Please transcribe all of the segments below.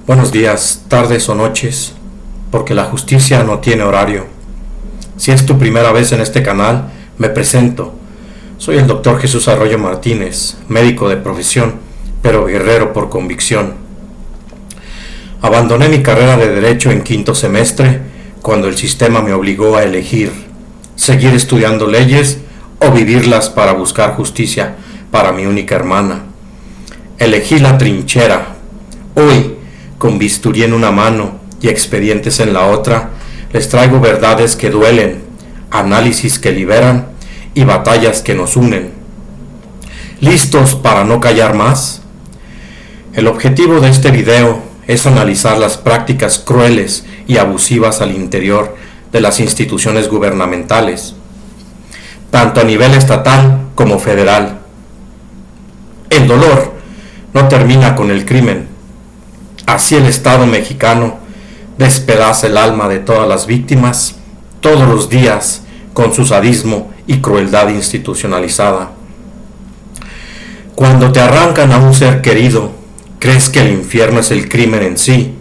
Buenos días, tardes o noches, porque la justicia no tiene horario. Si es tu primera vez en este canal, me presento. Soy el Dr. Jesús Arroyo Martínez, médico de profesión, pero guerrero por convicción. Abandoné mi carrera de Derecho en quinto semestre cuando el sistema me obligó a elegir seguir estudiando leyes o vivirlas para buscar justicia para mi única hermana. Elegí la trinchera. Hoy, con bisturí en una mano y expedientes en la otra, les traigo verdades que duelen, análisis que liberan y batallas que nos unen. ¿Listos para no callar más? El objetivo de este video es analizar las prácticas crueles y abusivas al interior de las instituciones gubernamentales, tanto a nivel estatal como federal. El dolor no termina con el crimen. Así el Estado mexicano despedaza el alma de todas las víctimas todos los días con su sadismo y crueldad institucionalizada. Cuando te arrancan a un ser querido, crees que el infierno es el crimen en sí.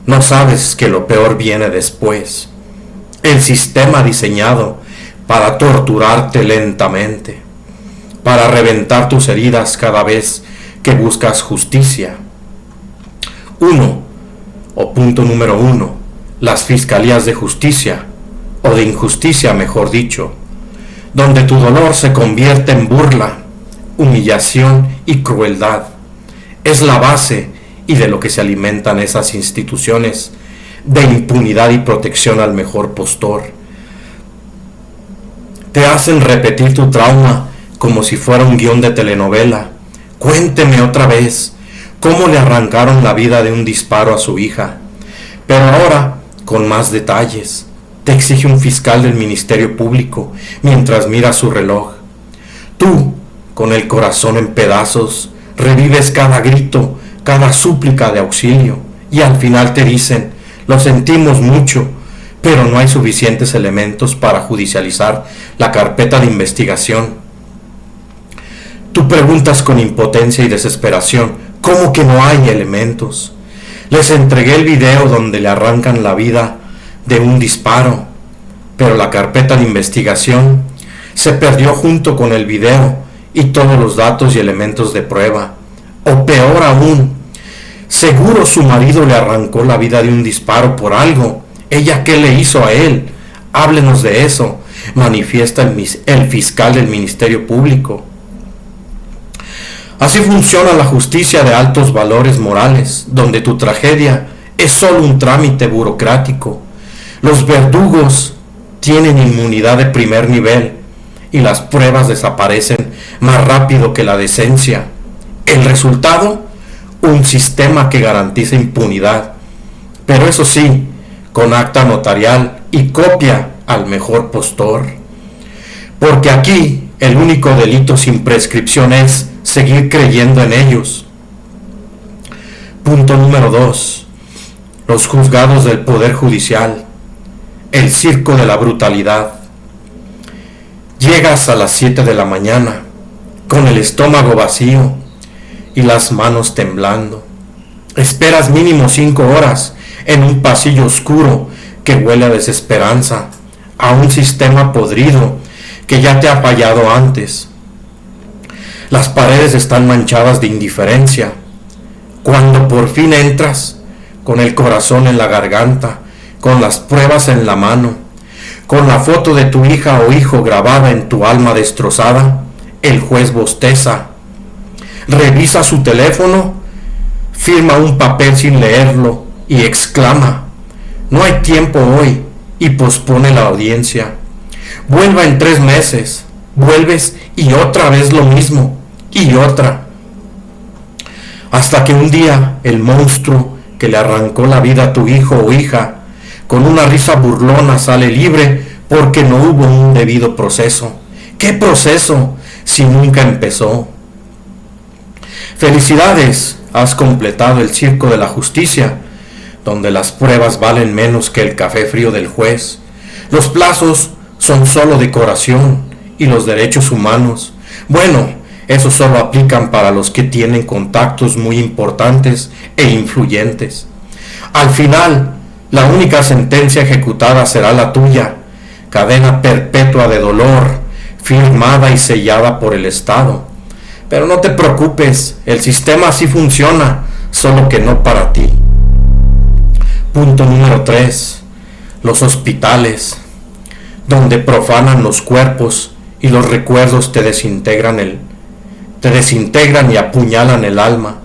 No sabes que lo peor viene después. El sistema diseñado para torturarte lentamente, para reventar tus heridas cada vez que buscas justicia. Punto número uno, las fiscalías de justicia, o de injusticia mejor dicho, donde tu dolor se convierte en burla, humillación y crueldad. Es la base y de lo que se alimentan esas instituciones de impunidad y protección al mejor postor. Te hacen repetir tu trauma como si fuera un guión de telenovela. Cuénteme otra vez cómo le arrancaron la vida de un disparo a su hija, pero ahora con más detalles. Te exige un fiscal del Ministerio Público mientras mira su reloj. Tú, con el corazón en pedazos, revives cada grito, cada súplica de auxilio, y al final te dicen: lo sentimos mucho, pero no hay suficientes elementos para judicializar la carpeta de investigación. Tú preguntas con impotencia y desesperación: ¿cómo que no hay elementos? Les entregué el video donde le arrancan la vida de un disparo, pero la carpeta de investigación se perdió junto con el video y todos los datos y elementos de prueba. O peor aún, seguro su marido le arrancó la vida de un disparo por algo. ¿Ella qué le hizo a él? Háblenos de eso, manifiesta el fiscal del Ministerio Público. Así funciona la justicia de altos valores morales, donde tu tragedia es solo un trámite burocrático. Los verdugos tienen inmunidad de primer nivel y las pruebas desaparecen más rápido que la decencia. El resultado, un sistema que garantiza impunidad, pero eso sí, con acta notarial y copia al mejor postor. Porque aquí el único delito sin prescripción es seguir creyendo en ellos. Punto número 2. Los juzgados del Poder Judicial. El circo de la brutalidad. Llegas a las 7 de la mañana, con el estómago vacío y las manos temblando. Esperas mínimo 5 horas en un pasillo oscuro que huele a desesperanza, a un sistema podrido que ya te ha fallado antes. Las paredes están manchadas de indiferencia. Cuando por fin entras, con el corazón en la garganta, con las pruebas en la mano, con la foto de tu hija o hijo grabada en tu alma destrozada, el juez bosteza, revisa su teléfono, firma un papel sin leerlo y exclama: no hay tiempo hoy, y pospone la audiencia. Vuelva en 3 meses. Vuelves y otra vez lo mismo, y otra, hasta que un día el monstruo que le arrancó la vida a tu hijo o hija, con una risa burlona, sale libre porque no hubo un debido proceso. ¿Qué proceso si nunca empezó? Felicidades, has completado el circo de la justicia, donde las pruebas valen menos que el café frío del juez. Los plazos son solo decoración y los derechos humanos, bueno, esos solo aplican para los que tienen contactos muy importantes e influyentes. Al final, la única sentencia ejecutada será la tuya, cadena perpetua de dolor, firmada y sellada por el Estado. Pero no te preocupes, el sistema sí funciona, solo que no para ti. Punto número 3. Los hospitales, donde profanan los cuerpos y los recuerdos te desintegran y apuñalan el alma.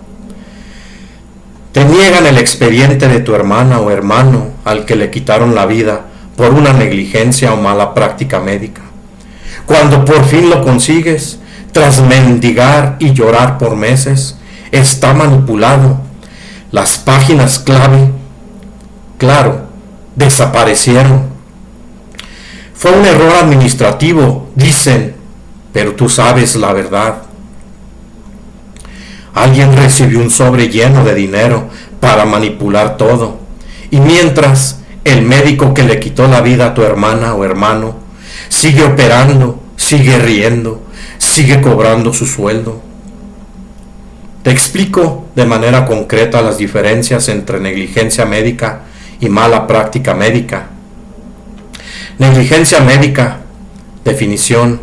Te niegan el expediente de tu hermana o hermano al que le quitaron la vida por una negligencia o mala práctica médica. Cuando por fin lo consigues, tras mendigar y llorar por meses, está manipulado. Las páginas clave, claro, desaparecieron. Fue un error administrativo, dicen, pero tú sabes la verdad. Alguien recibió un sobre lleno de dinero para manipular todo. Y mientras el médico que le quitó la vida a tu hermana o hermano sigue operando, sigue riendo, sigue cobrando su sueldo. Te explico de manera concreta las diferencias entre negligencia médica y mala práctica médica. Negligencia médica, definición,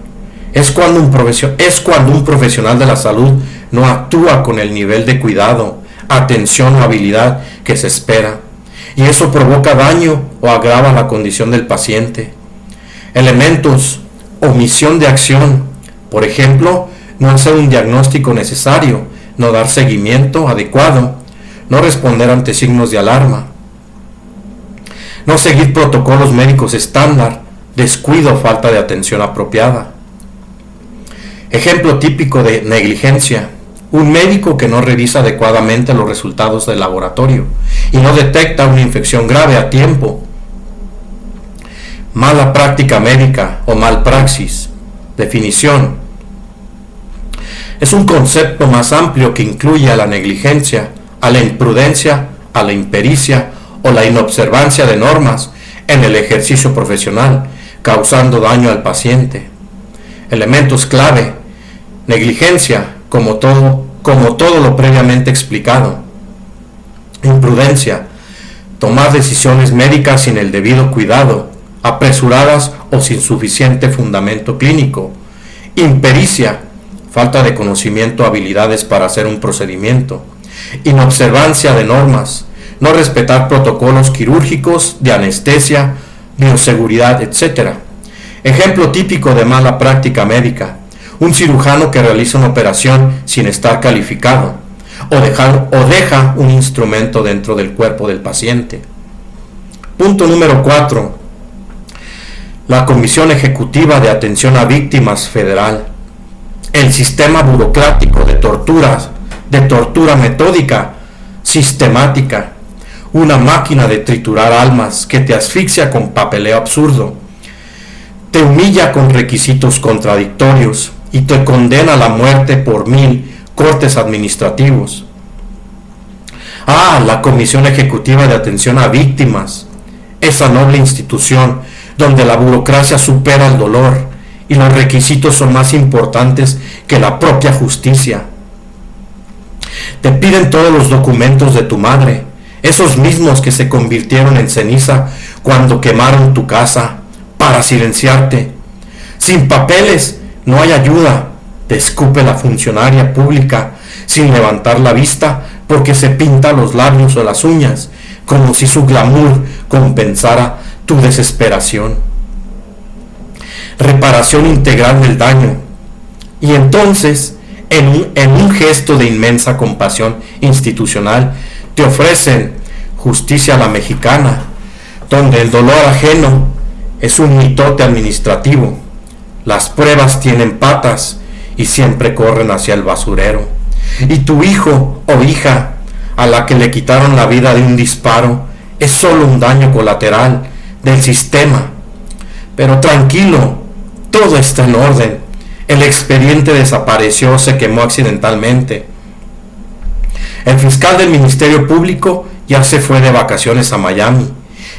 es cuando un profesional de la salud no actúa con el nivel de cuidado, atención o habilidad que se espera, y eso provoca daño o agrava la condición del paciente. Elementos: omisión de acción, por ejemplo, no hacer un diagnóstico necesario, no dar seguimiento adecuado, no responder ante signos de alarma, no seguir protocolos médicos estándar, descuido o falta de atención apropiada. Ejemplo típico de negligencia: un médico que no revisa adecuadamente los resultados del laboratorio y no detecta una infección grave a tiempo. Mala práctica médica o malpraxis, definición, es un concepto más amplio que incluye a la negligencia, a la imprudencia, a la impericia o la inobservancia de normas en el ejercicio profesional, causando daño al paciente. Elementos clave: negligencia, como todo lo previamente explicado. Imprudencia, tomar decisiones médicas sin el debido cuidado, apresuradas o sin suficiente fundamento clínico. Impericia, falta de conocimiento o habilidades para hacer un procedimiento. Inobservancia de normas, no respetar protocolos quirúrgicos, de anestesia, bioseguridad, etc. Ejemplo típico de mala práctica médica: un cirujano que realiza una operación sin estar calificado o deja un instrumento dentro del cuerpo del paciente. Punto número 4. La Comisión Ejecutiva de Atención a Víctimas Federal. El sistema burocrático de tortura metódica, sistemática, una máquina de triturar almas que te asfixia con papeleo absurdo, te humilla con requisitos contradictorios y te condena a la muerte por 1000 cortes administrativos. La Comisión Ejecutiva de Atención a Víctimas, esa noble institución donde la burocracia supera el dolor y los requisitos son más importantes que la propia justicia. Te piden todos los documentos de tu madre, esos mismos que se convirtieron en ceniza cuando quemaron tu casa, para silenciarte. Sin papeles no hay ayuda, te escupe la funcionaria pública sin levantar la vista porque se pinta los labios o las uñas, como si su glamour compensara tu desesperación. Reparación integral del daño. Y entonces, en un gesto de inmensa compasión institucional, te ofrecen justicia a la mexicana, donde el dolor ajeno es un mitote administrativo. Las pruebas tienen patas y siempre corren hacia el basurero. Y tu hijo o hija, a la que le quitaron la vida de un disparo, es solo un daño colateral del sistema. Pero tranquilo, todo está en orden. El expediente desapareció o se quemó accidentalmente. El fiscal del Ministerio Público ya se fue de vacaciones a Miami.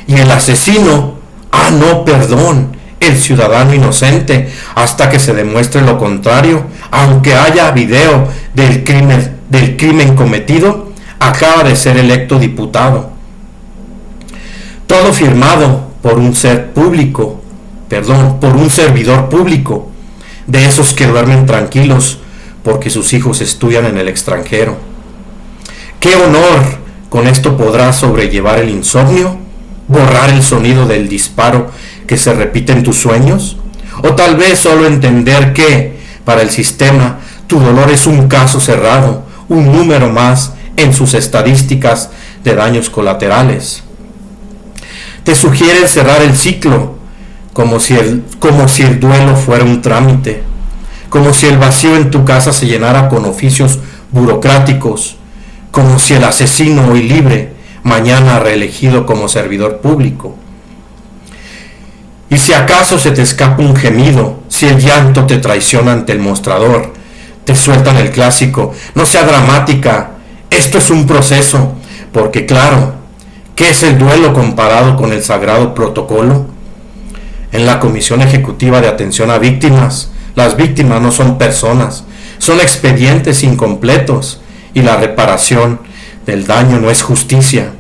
Y el asesino, no, perdón, el ciudadano inocente, hasta que se demuestre lo contrario, aunque haya video del crimen cometido, acaba de ser electo diputado. Todo firmado por un por un servidor público, de esos que duermen tranquilos porque sus hijos estudian en el extranjero. ¡Qué honor! Con esto podrás sobrellevar el insomnio, borrar el sonido del disparo que se repite en tus sueños, o tal vez solo entender que, para el sistema, tu dolor es un caso cerrado, un número más en sus estadísticas de daños colaterales. Te sugieren cerrar el ciclo, como si el duelo fuera un trámite, como si el vacío en tu casa se llenara con oficios burocráticos, como si el asesino hoy libre, mañana reelegido como servidor público. Y si acaso se te escapa un gemido, si el llanto te traiciona ante el mostrador, te sueltan el clásico: no sea dramática, esto es un proceso, porque claro, ¿qué es el duelo comparado con el sagrado protocolo? En la Comisión Ejecutiva de Atención a Víctimas, las víctimas no son personas, son expedientes incompletos, y la reparación del daño no es justicia,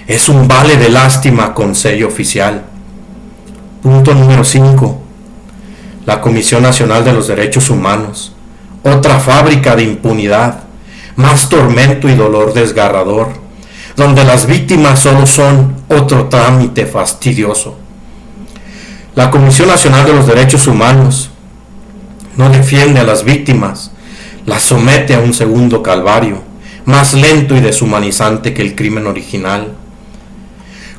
es un vale de lástima con sello oficial. Punto número 5. La Comisión Nacional de los Derechos Humanos, otra fábrica de impunidad, más tormento y dolor desgarrador, donde las víctimas solo son otro trámite fastidioso. La Comisión Nacional de los Derechos Humanos no defiende a las víctimas, las somete a un segundo calvario, más lento y deshumanizante que el crimen original.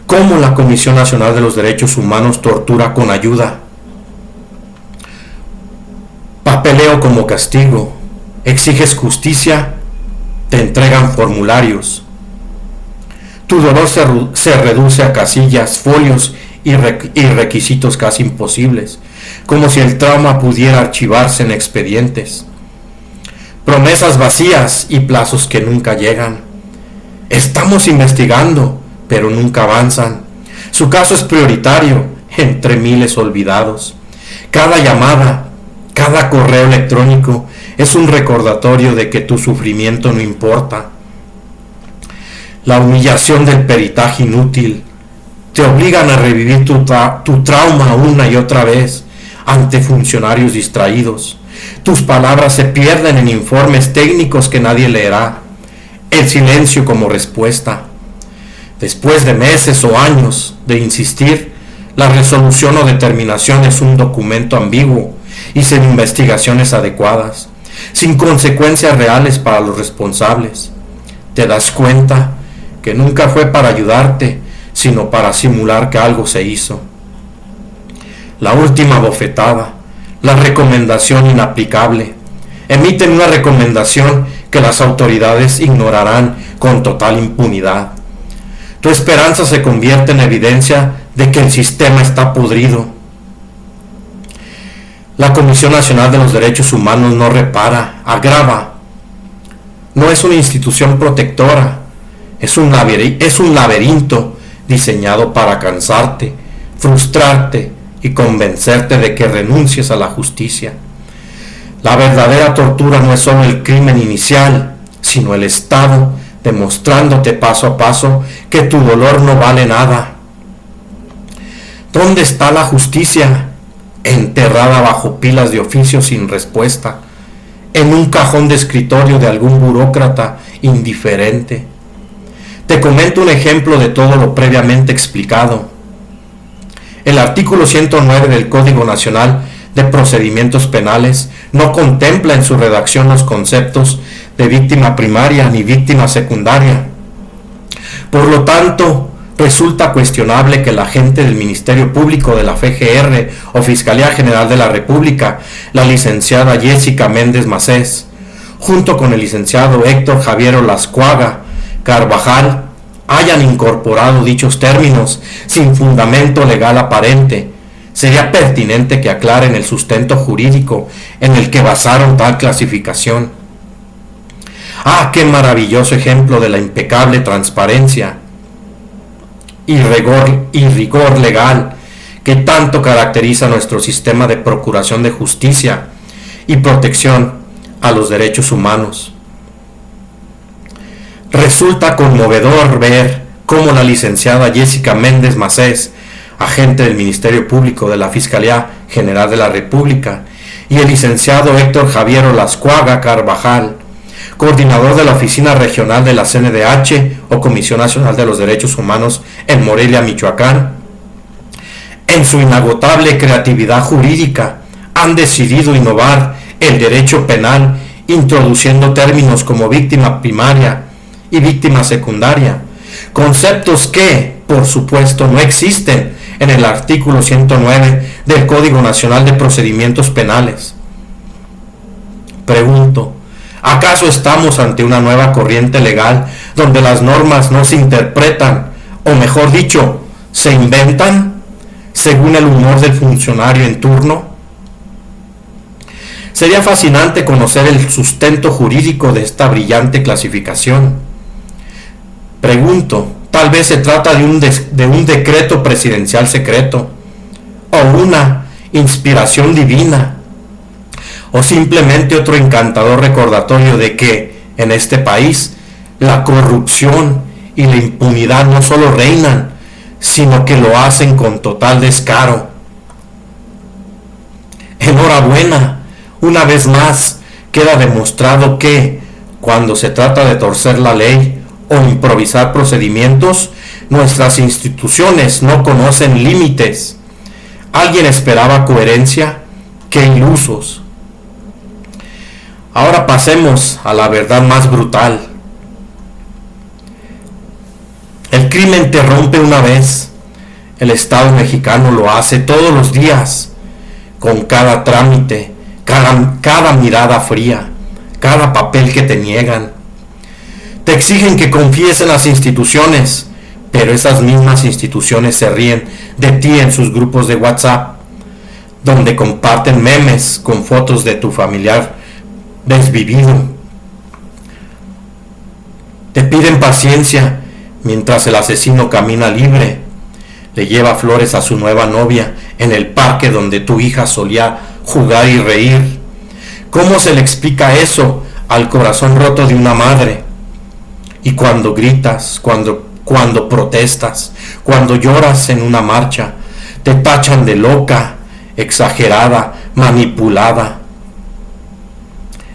¿Cómo la Comisión Nacional de los Derechos Humanos tortura con ayuda? Papeleo como castigo. Exiges justicia, te entregan formularios. Tu dolor se reduce a casillas, folios y requisitos casi imposibles, como si el trauma pudiera archivarse en expedientes. Promesas vacías y plazos que nunca llegan. Estamos investigando, pero nunca avanzan. Su caso es prioritario entre miles olvidados. Cada llamada, cada correo electrónico es un recordatorio de que tu sufrimiento no importa. La humillación del peritaje inútil. Te obligan a revivir tu trauma una y otra vez ante funcionarios distraídos. Tus palabras se pierden en informes técnicos que nadie leerá. El silencio como respuesta. Después de meses o años de insistir, la resolución o determinación es un documento ambiguo y sin investigaciones adecuadas, sin consecuencias reales para los responsables. Te das cuenta que nunca fue para ayudarte, sino para simular que algo se hizo. La última bofetada, la recomendación inaplicable. Emiten una recomendación que las autoridades ignorarán con total impunidad. Tu esperanza se convierte en evidencia de que el sistema está podrido. La Comisión Nacional de los Derechos Humanos no repara, agrava. No es una institución protectora, es un laberinto diseñado para cansarte, frustrarte y convencerte de que renuncies a la justicia. La verdadera tortura no es solo el crimen inicial, sino el Estado demostrándote paso a paso que tu dolor no vale nada. ¿Dónde está la justicia? Enterrada bajo pilas de oficios sin respuesta, en un cajón de escritorio de algún burócrata indiferente. Te comento un ejemplo de todo lo previamente explicado. El artículo 109 del Código Nacional de Procedimientos Penales no contempla en su redacción los conceptos de víctima primaria ni víctima secundaria. Por lo tanto, resulta cuestionable que la agente del Ministerio Público de la FGR o Fiscalía General de la República, la licenciada Jessica Méndez Macés, junto con el licenciado Héctor Javier Olascuaga Carvajal, hayan incorporado dichos términos sin fundamento legal aparente. Sería pertinente que aclaren el sustento jurídico en el que basaron tal clasificación. ¡Ah, qué maravilloso ejemplo de la impecable transparencia y rigor legal que tanto caracteriza nuestro sistema de procuración de justicia y protección a los derechos humanos! Resulta conmovedor ver como la licenciada Jessica Méndez Macés, agente del Ministerio Público de la Fiscalía General de la República, y el licenciado Héctor Javier Olascuaga Carvajal, coordinador de la Oficina Regional de la CNDH o Comisión Nacional de los Derechos Humanos en Morelia, Michoacán, en su inagotable creatividad jurídica, han decidido innovar el derecho penal introduciendo términos como víctima primaria y víctima secundaria, conceptos que, por supuesto, no existen en el artículo 109 del Código Nacional de Procedimientos Penales. Pregunto, ¿acaso estamos ante una nueva corriente legal donde las normas no se interpretan, o mejor dicho, se inventan según el humor del funcionario en turno? Sería fascinante conocer el sustento jurídico de esta brillante clasificación. Pregunto, tal vez se trata de un decreto presidencial secreto, o una inspiración divina, o simplemente otro encantador recordatorio de que en este país la corrupción y la impunidad no solo reinan, sino que lo hacen con total descaro. Enhorabuena, una vez más queda demostrado que, cuando se trata de torcer la ley o improvisar procedimientos, nuestras instituciones no conocen límites. ¿Alguien esperaba coherencia? ¡Qué ilusos! Ahora pasemos a la verdad más brutal. El crimen te rompe una vez. El Estado mexicano lo hace todos los días, con cada trámite, cada mirada fría, cada papel que te niegan. Te exigen que confíes en las instituciones, pero esas mismas instituciones se ríen de ti en sus grupos de WhatsApp, donde comparten memes con fotos de tu familiar desvivido. Te piden paciencia mientras el asesino camina libre. Le lleva flores a su nueva novia en el parque donde tu hija solía jugar y reír. ¿Cómo se le explica eso al corazón roto de una madre? Y cuando gritas, cuando protestas, cuando lloras en una marcha, te tachan de loca, exagerada, manipulada.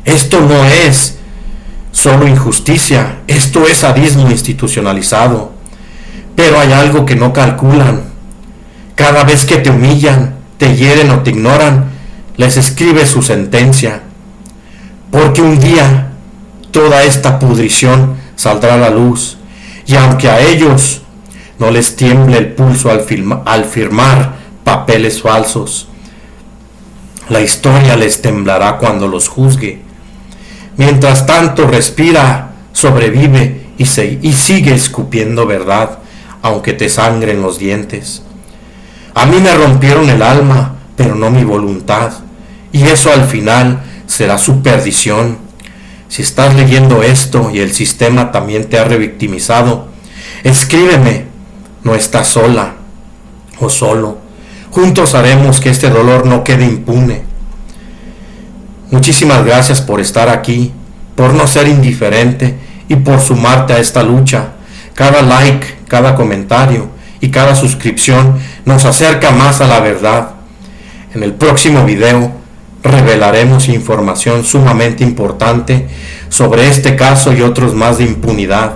Esto no es solo injusticia, esto es sadismo institucionalizado. Pero hay algo que no calculan. Cada vez que te humillan, te hieren o te ignoran, les escribes su sentencia. Porque un día toda esta pudrición saldrá a la luz, y aunque a ellos no les tiemble el pulso al firmar papeles falsos, la historia les temblará cuando los juzgue. Mientras tanto, respira, sobrevive y sigue escupiendo verdad, aunque te sangren los dientes. A mí me rompieron el alma, pero no mi voluntad, y eso al final será su perdición. Si estás leyendo esto y el sistema también te ha revictimizado, escríbeme, no estás sola o solo. Juntos haremos que este dolor no quede impune. Muchísimas gracias por estar aquí, por no ser indiferente y por sumarte a esta lucha. Cada like, cada comentario y cada suscripción nos acerca más a la verdad. En el próximo video revelaremos información sumamente importante sobre este caso y otros más de impunidad.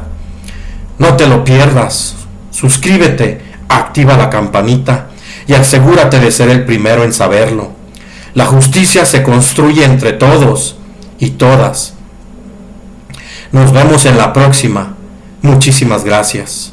No te lo pierdas. Suscríbete, activa la campanita y asegúrate de ser el primero en saberlo. La justicia se construye entre todos y todas. Nos vemos en la próxima. Muchísimas gracias.